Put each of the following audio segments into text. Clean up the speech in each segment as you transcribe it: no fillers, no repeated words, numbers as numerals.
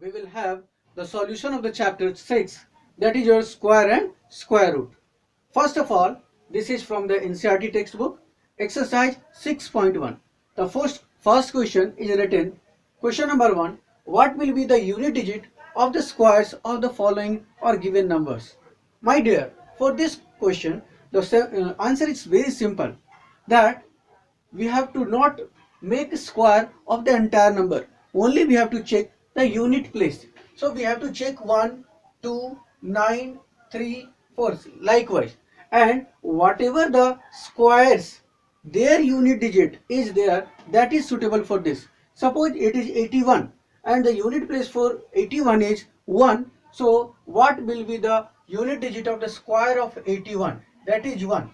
we will have the solution of the chapter 6, that is your square and square root. First of all, this is from the NCERT textbook, exercise 6.1. The first question is written, question number 1, what will be the unit digit of the squares of the following or given numbers? My dear, for this question, the answer is very simple, that we have to not make a square of the entire number, only we have to check the unit place. So we have to check 1 2 9 3 4 likewise, and whatever the squares their unit digit is there, that is suitable for this. Suppose it is 81 and the unit place for 81 is 1, so what will be the unit digit of the square of 81? That is 1.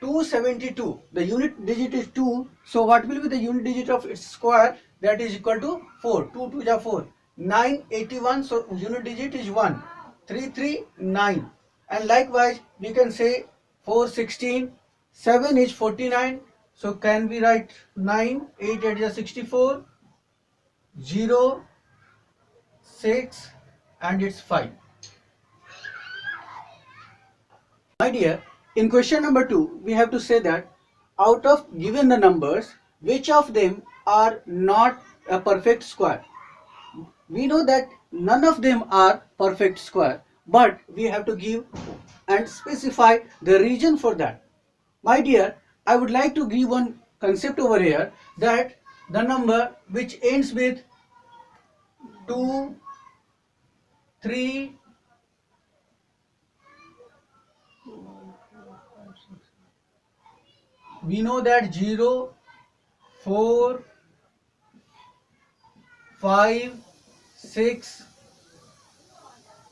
272, the unit digit is 2, so what will be the unit digit of its square? That is equal to 4. 2 2 is 4. 981, so unit digit is 1. 339, and likewise we can say 416. 7 is 49, so can we write 9? 8 8 is 64. 0 6 and it's 5. My dear, in question number 2, we have to say that out of given the numbers, which of them are not a perfect square? We know that none of them are perfect square, but we have to give and specify the reason for that. My dear, I would like to give one concept over here, that the number which ends with 2, 3, we know that 0, 4, 5, 6,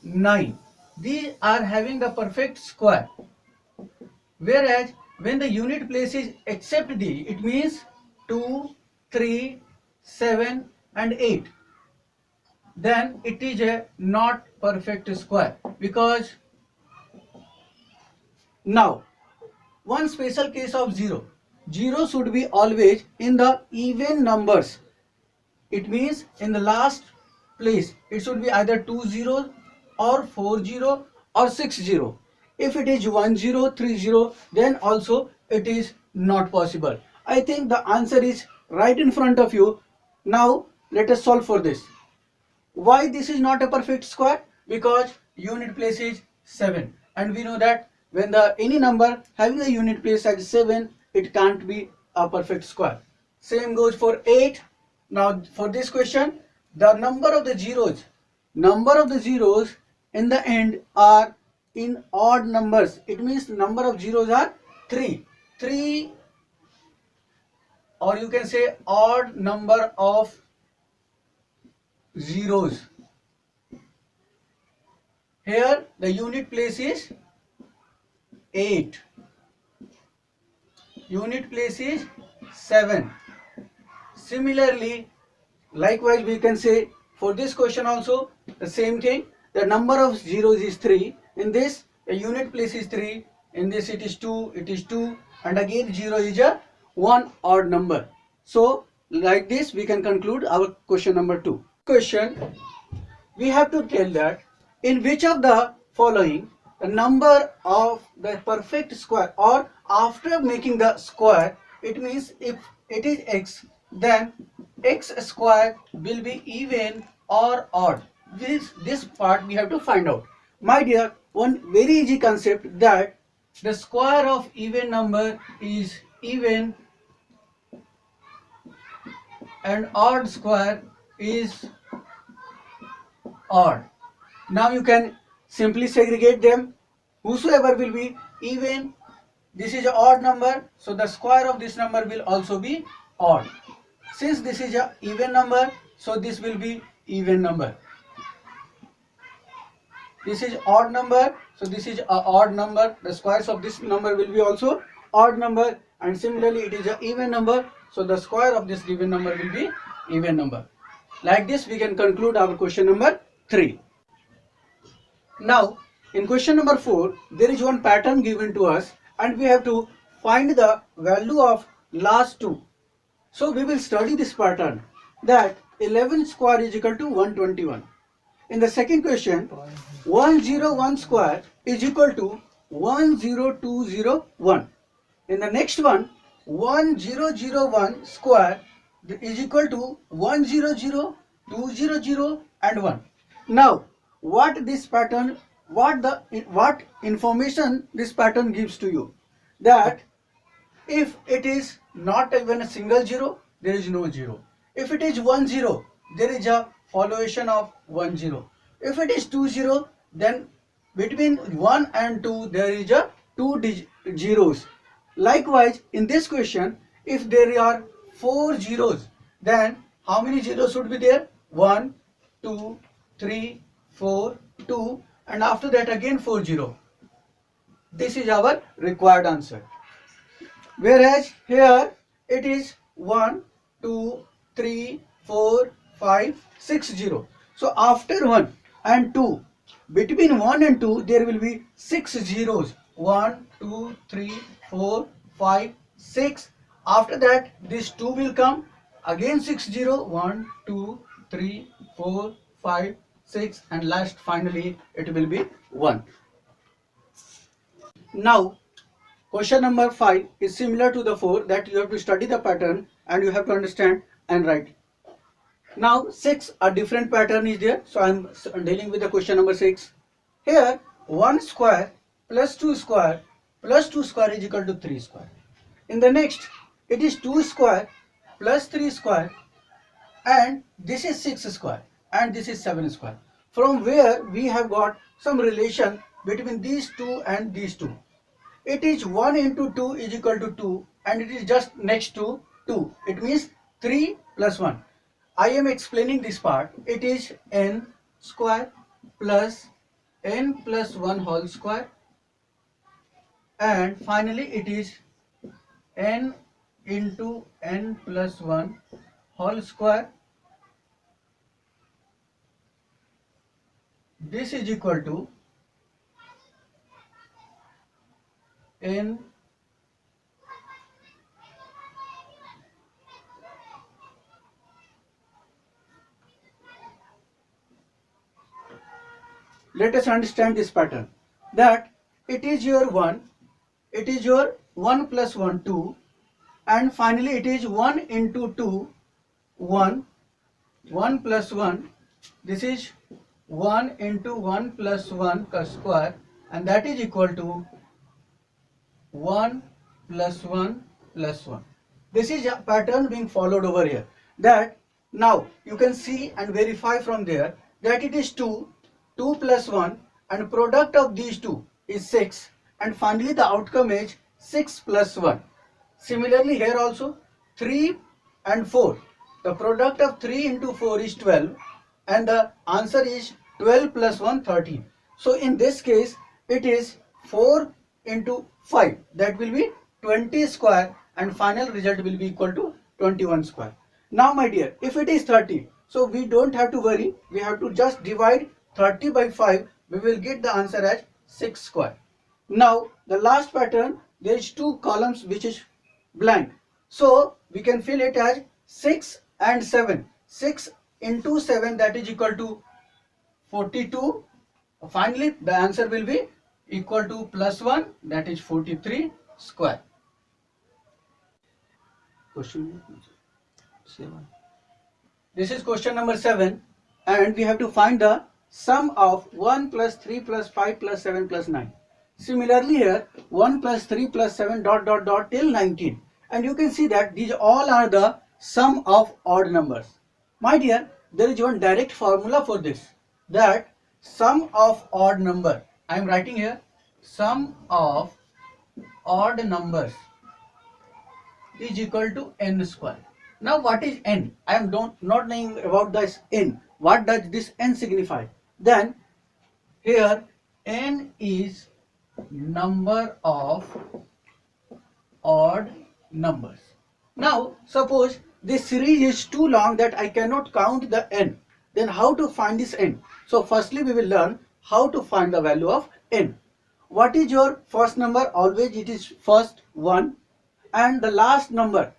9. These are having the perfect square. Whereas when the unit place is except these, it means 2, 3, 7 and 8. Then it is a not perfect square. Because now, one special case of 0. 0 should be always in the even numbers. It means in the last place it should be either 2 zeros or 4 0 or 6 0. If it is 1 0 3 0, then also it is not possible. I think the answer is right in front of you. Now let us solve for this. Why this is not a perfect square? Because unit place is 7, and we know that when the any number having a unit place as 7, it can't be a perfect square. Same goes for 8. Now for this question, the number of the zeros in the end are in odd numbers. It means number of zeros are 3, or you can say odd number of zeros. Here the unit place is 8, unit place is 7. Similarly, likewise we can say for this question also the same thing. The number of zeros is 3. In this a unit place is 3. In this it is 2, and again 0 is a one odd number. So like this we can conclude our question number 2. Question, we have to tell that in which of the following the number of the perfect square, or after making the square, it means if it is x, then x square will be even or odd. This part we have to find out. My dear, one very easy concept, that the square of even number is even and odd square is odd. Now you can simply segregate them. Whosoever will be even, this is an odd number, so the square of this number will also be odd. Since this is an even number, so this will be even number. This is odd number, so this is an odd number. The squares of this number will be also odd number, and similarly it is an even number, so the square of this given number will be even number. Like this we can conclude our question number 3. Now in question number 4, there is one pattern given to us, and we have to find the value of last two. So we will study this pattern, that 11 square is equal to 121. In the second question, 101 square is equal to 10201. In the next one, 1001 square is equal to 100, 200 and 1. Now, what information this pattern gives to you? That if it is not even a single zero, there is no zero. If it is 10, there is a followation of 10. If it is 20, then between 1 and 2 there is a 2 zeros. Likewise, in this question, if there are 4 zeros, then how many zeros should be there? 1, 2, 3, 4, 2, and after that again 4 0. This is our required answer. Whereas here it is 1, 2, 3, 4, 5, 6 0. So after 1 and 2, between 1 and 2 there will be 6 zeros. 1, 2, 3, 4, 5, 6. After that this 2 will come. Again 6 0. 1, 2, 3, 4, 5, 6, and last finally it will be 1. Now question number 5 is similar to the 4, that you have to study the pattern and you have to understand and write. Now 6, a different pattern is there, so I am dealing with the question number 6. Here 1 square plus 2 square plus 2 square is equal to 3 square. In the next, it is 2 square plus 3 square, and this is 6 square and this is 7 square. From where we have got some relation between these two and these two. It is 1 into 2 is equal to 2, and it is just next to 2. It means 3 plus 1. I am explaining this part. It is n square plus n plus 1 whole square, and finally it is n into n plus 1 whole square. This is equal to n let us understand this pattern, that it is your 1, it is your 1 plus 1 2, and finally it is 1 into 2 1, 1 plus 1, this is 1 into 1 plus 1 square, and that is equal to 1 plus 1 plus 1. This is a pattern being followed over here. That now you can see and verify from there that it is 2 plus 1, and product of these two is 6, and finally the outcome is 6 plus 1. Similarly here also 3 and 4. The product of 3 into 4 is 12, and the answer is 12 plus 1 13. So in this case it is 4 into 5, that will be 20 square, and final result will be equal to 21 square. Now my dear, if it is 30, so we don't have to worry, we have to just divide 30 by 5, we will get the answer as 6 square. Now the last pattern, there is 2 columns which is blank, so we can fill it as 6 and 7. 6 into 7, that is equal to 42. Finally the answer will be equal to plus 1, that is 43 square. Question 7. This is question number 7, and we have to find the sum of 1 plus 3 plus 5 plus 7 plus 9. Similarly here 1 plus 3 plus 7 dot dot dot till 19, and you can see that these all are the sum of odd numbers. My dear, there is one direct formula for this, that sum of odd number, I am writing here, sum of odd numbers is equal to n square. Now what is n? I am not knowing about this n. What does this n signify? Then here n is number of odd numbers. Now suppose this series is too long that I cannot count the n. Then how to find this n? So firstly we will learn how to find the value of n. What is your first number? Always it is first 1, and the last number.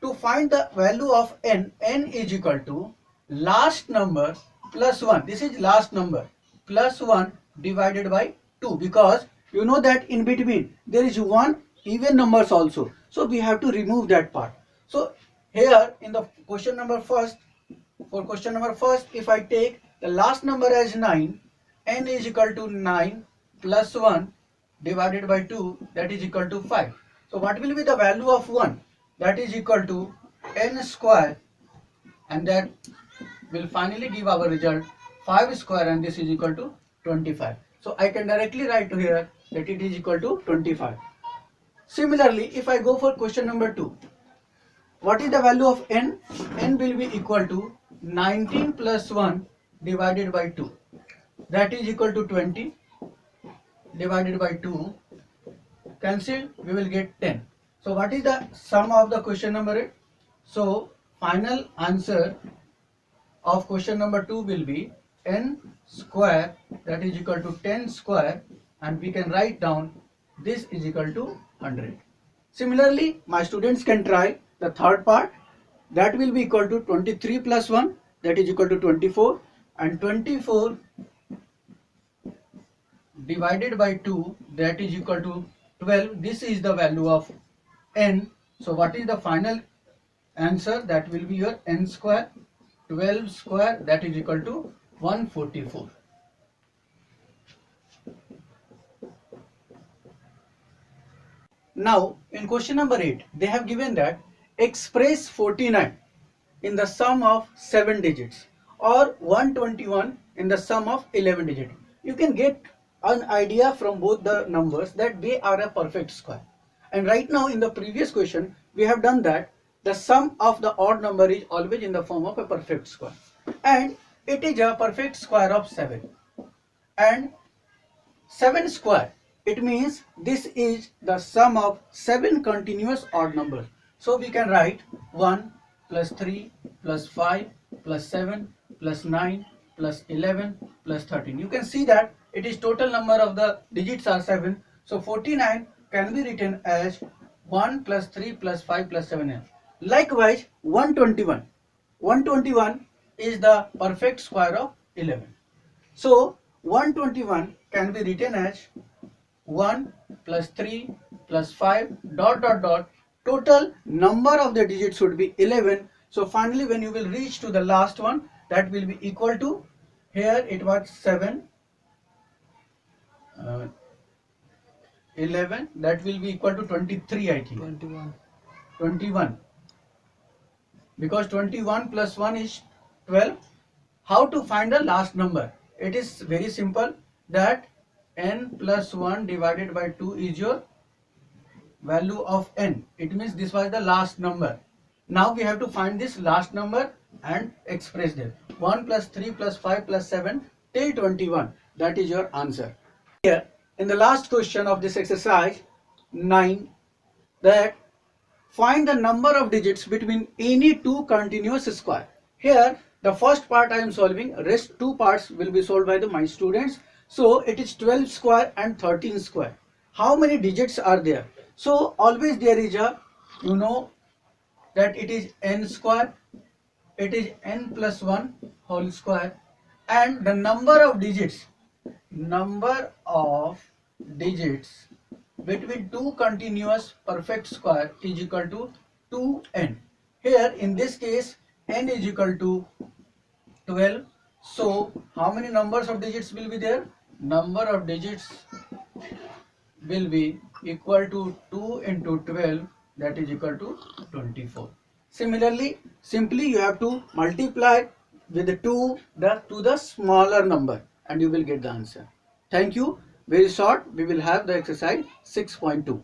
To find the value of n, n is equal to last number plus 1. This is last number plus 1 divided by 2, because you know that in between there is one even numbers also. So we have to remove that part. So here in the question number first, for question number first, if I take the last number as 9, n is equal to 9 plus 1 divided by 2, that is equal to 5. So what will be the value of 1? That is equal to n square, and that will finally give our result 5 square, and this is equal to 25. So I can directly write to here that it is equal to 25. Similarly, if I go for question number 2, what is the value of n? N will be equal to 19 plus 1 divided by 2, that is equal to 20 divided by 2, cancel, we will get 10. So what is the sum of the question number 8? So final answer of question number 2 will be n square, that is equal to 10 square, and we can write down this is equal to 100. Similarly, my students can try the third part, that will be equal to 23 plus 1, that is equal to 24, and 24 divided by 2, that is equal to 12. This is the value of n. So what is the final answer? That will be your n square. 12 square, that is equal to 144. Now in question number 8, they have given that express 49 in the sum of 7 digits or 121 in the sum of 11 digits. You can get an idea from both the numbers that they are a perfect square. And right now in the previous question we have done that the sum of the odd number is always in the form of a perfect square, and it is a perfect square of 7. And 7 square, it means this is the sum of 7 continuous odd numbers. So we can write 1 plus 3 plus 5 plus 7 plus 9 plus 11 plus 13. You can see that it is total number of the digits are 7. So 49 can be written as 1 plus 3 plus 5 plus 7. Likewise 121. 121 is the perfect square of 11. So 121 can be written as 1 plus 3 plus 5 dot dot dot. Total number of the digits should be 11. So finally when you will reach to the last one, that will be equal to, here it was 7, 11, that will be equal to 23, I think. 21. Because 21 plus 1 is 12. How to find the last number? It is very simple, that n plus 1 divided by 2 is your value of n. It means this was the last number. Now we have to find this last number and express them. 1 plus 3 plus 5 plus 7 till 21. That is your answer. Here in the last question of this exercise 9, that find the number of digits between any two continuous square. Here the first part I am solving, rest two parts will be solved by my students. So it is 12 square and 13 square. How many digits are there? So always there is a, you know that it is n square, it is n plus 1 whole square, and the number of digits between two continuous perfect square is equal to 2n. Here in this case n is equal to 12. So how many numbers of digits will be there? Number of digits will be equal to 2 into 12, that is equal to 24. Similarly, simply you have to multiply with the 2 to the smaller number and you will get the answer. Thank you. Very short, we will have the exercise 6.2.